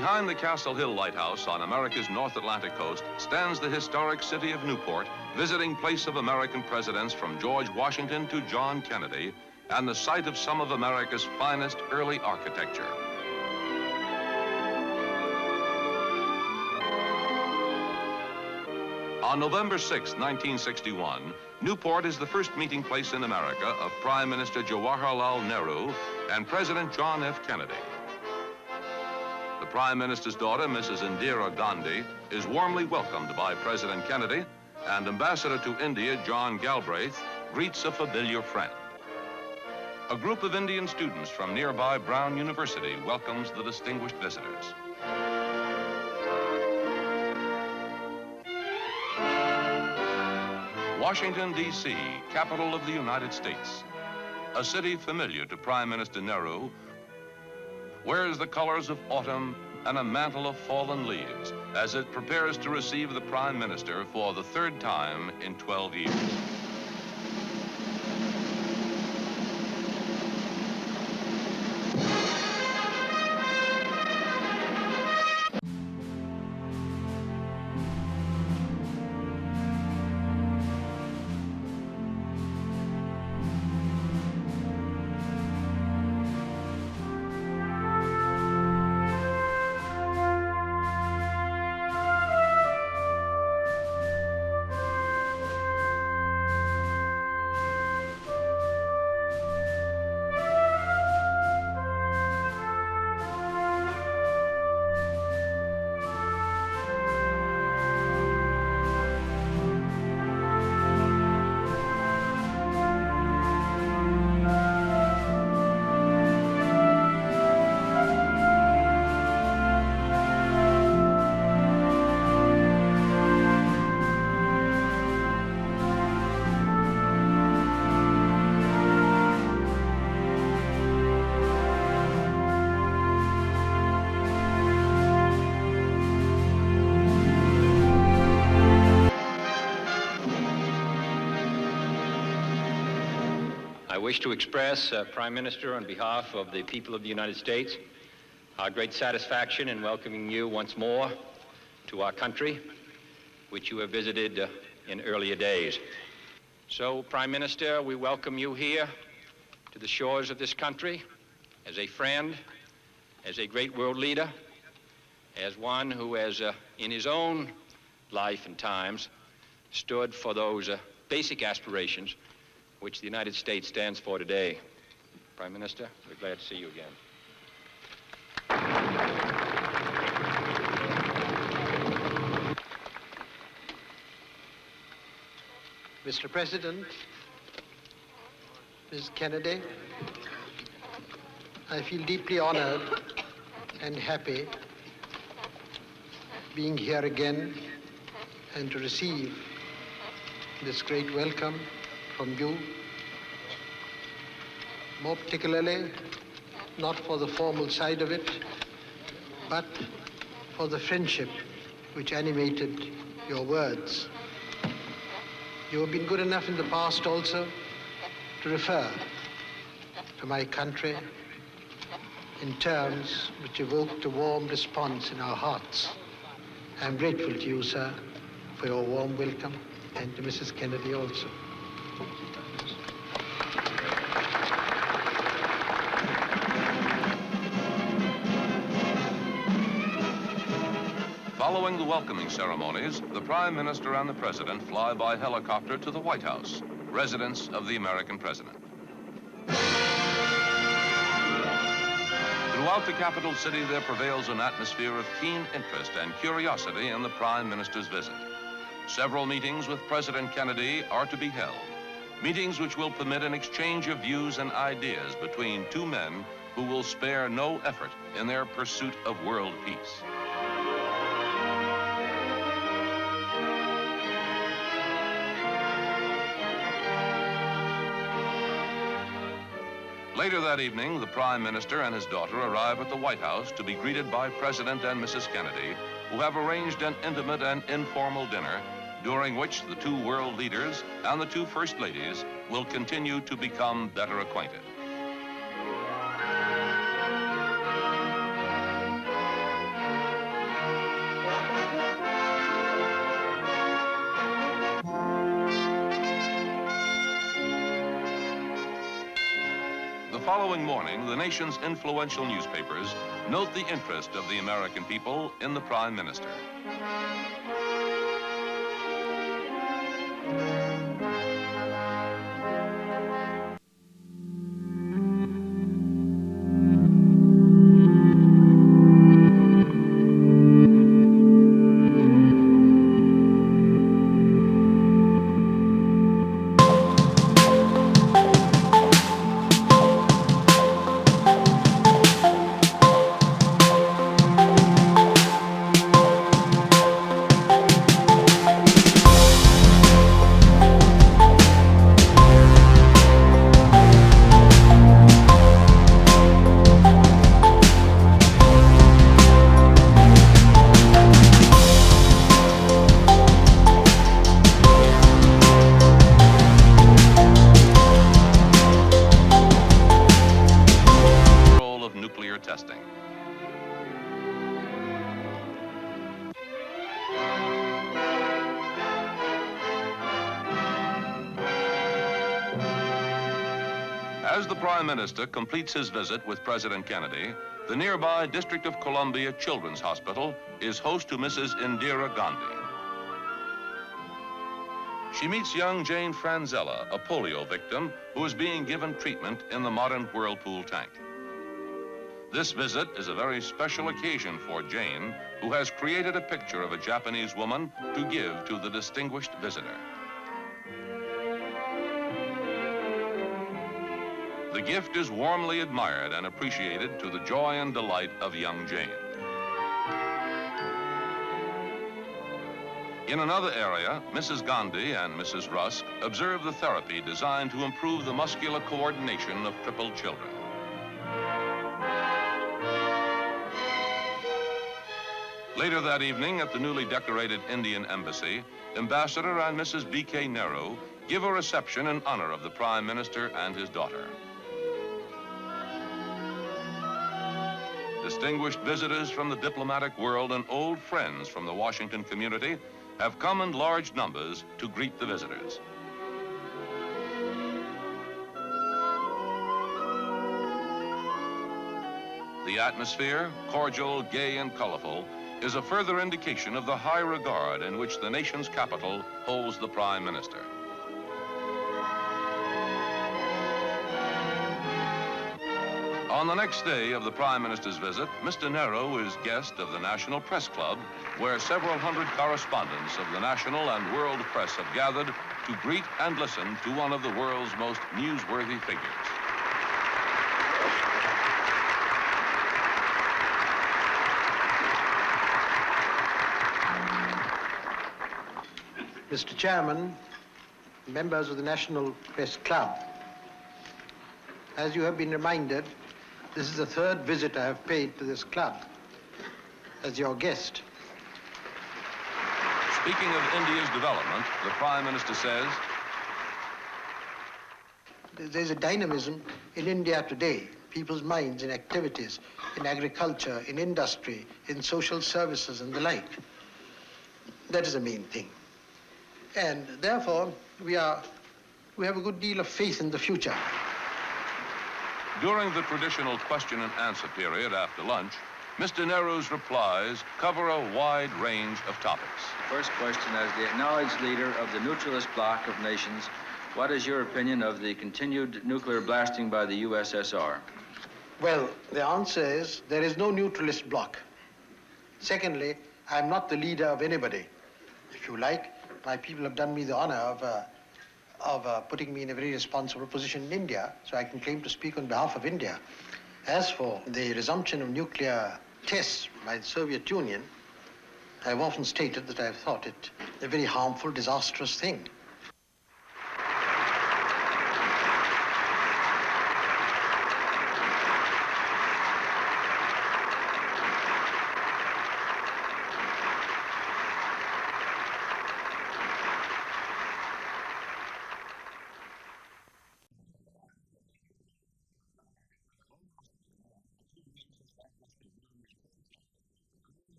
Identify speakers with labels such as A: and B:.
A: Behind the Castle Hill Lighthouse on America's North Atlantic coast stands the historic city of Newport, visiting place of American presidents from George Washington to John Kennedy, and the site of some of America's finest early architecture. On November 6, 1961, Newport is the first meeting place in America of Prime Minister Jawaharlal Nehru and President John F. Kennedy. The Prime Minister's daughter, Mrs. Indira Gandhi, is warmly welcomed by President Kennedy, and Ambassador to India, John Galbraith, greets a familiar friend. A group of Indian students from nearby Brown University welcomes the distinguished visitors. Washington, D.C., capital of the United States. A city familiar to Prime Minister Nehru, wears the colors of autumn and a mantle of fallen leaves as it prepares to receive the Prime Minister for the third time in 12 years.
B: I wish to express, Prime Minister, on behalf of the people of the United States, our great satisfaction in welcoming you once more to our country, which you have visited in earlier days. So, Prime Minister, we welcome you here to the shores of this country as a friend, as a great world leader, as one who has, in his own life and times, stood for those basic aspirations which the United States stands for today. Prime Minister, we're glad to see you again.
C: Mr. President, Ms. Kennedy, I feel deeply honored and happy being here again and to receive this great welcome from you, more particularly not for the formal side of it, but for the friendship which animated your words. You have been good enough in the past also to refer to my country in terms which evoked a warm response in our hearts. I am grateful to you, sir, for your warm welcome, and to Mrs. Kennedy also.
A: Following the welcoming ceremonies, the Prime Minister and the President fly by helicopter to the White House, residence of the American President. Throughout the capital city, there prevails an atmosphere of keen interest and curiosity in the Prime Minister's visit. Several meetings with President Kennedy are to be held, meetings which will permit an exchange of views and ideas between two men who will spare no effort in their pursuit of world peace. Later that evening, the Prime Minister and his daughter arrive at the White House to be greeted by President and Mrs. Kennedy, who have arranged an intimate and informal dinner during which the two world leaders and the two First Ladies will continue to become better acquainted. following morning, the nation's influential newspapers note the interest of the American people in the Prime Minister. Testing. As the Prime Minister completes his visit with President Kennedy, the nearby District of Columbia Children's Hospital is host to Mrs. Indira Gandhi. She meets young Jane Franzella, a polio victim who is being given treatment in the modern Whirlpool tank. This visit is a very special occasion for Jane, who has created a picture of a Japanese woman to give to the distinguished visitor. The gift is warmly admired and appreciated to the joy and delight of young Jane. In another area, Mrs. Gandhi and Mrs. Rusk observe the therapy designed to improve the muscular coordination of crippled children. Later that evening at the newly decorated Indian Embassy, Ambassador and Mrs. B.K. Nehru give a reception in honor of the Prime Minister and his daughter. Distinguished visitors from the diplomatic world and old friends from the Washington community have come in large numbers to greet the visitors. The atmosphere, cordial, gay, and colorful, is a further indication of the high regard in which the nation's capital holds the Prime Minister. On the next day of the Prime Minister's visit, Mr. Nehru is guest of the National Press Club, where several hundred correspondents of the national and world press have gathered to greet and listen to one of the world's most newsworthy figures.
C: Mr. Chairman, members of the National Press Club, as you have been reminded, this is the third visit I have paid to this club as your guest.
A: Speaking of India's development, the Prime Minister says,
C: there's a dynamism in India today, people's minds in activities, in agriculture, in industry, in social services and the like. That is the main thing. And therefore, we have a good deal of faith in the future.
A: During the traditional question and answer period after lunch, Mr. Nehru's replies cover a wide range of topics.
D: First question, as the acknowledged leader of the neutralist bloc of nations, what is your opinion of the continued nuclear blasting by the USSR?
C: Well, the answer is there is no neutralist bloc. Secondly, I'm not the leader of anybody. If you like, my people have done me the honor of putting me in a very responsible position in India, so I can claim to speak on behalf of India. As for the resumption of nuclear tests by the Soviet Union, I've often stated that I've thought it a very harmful, disastrous thing.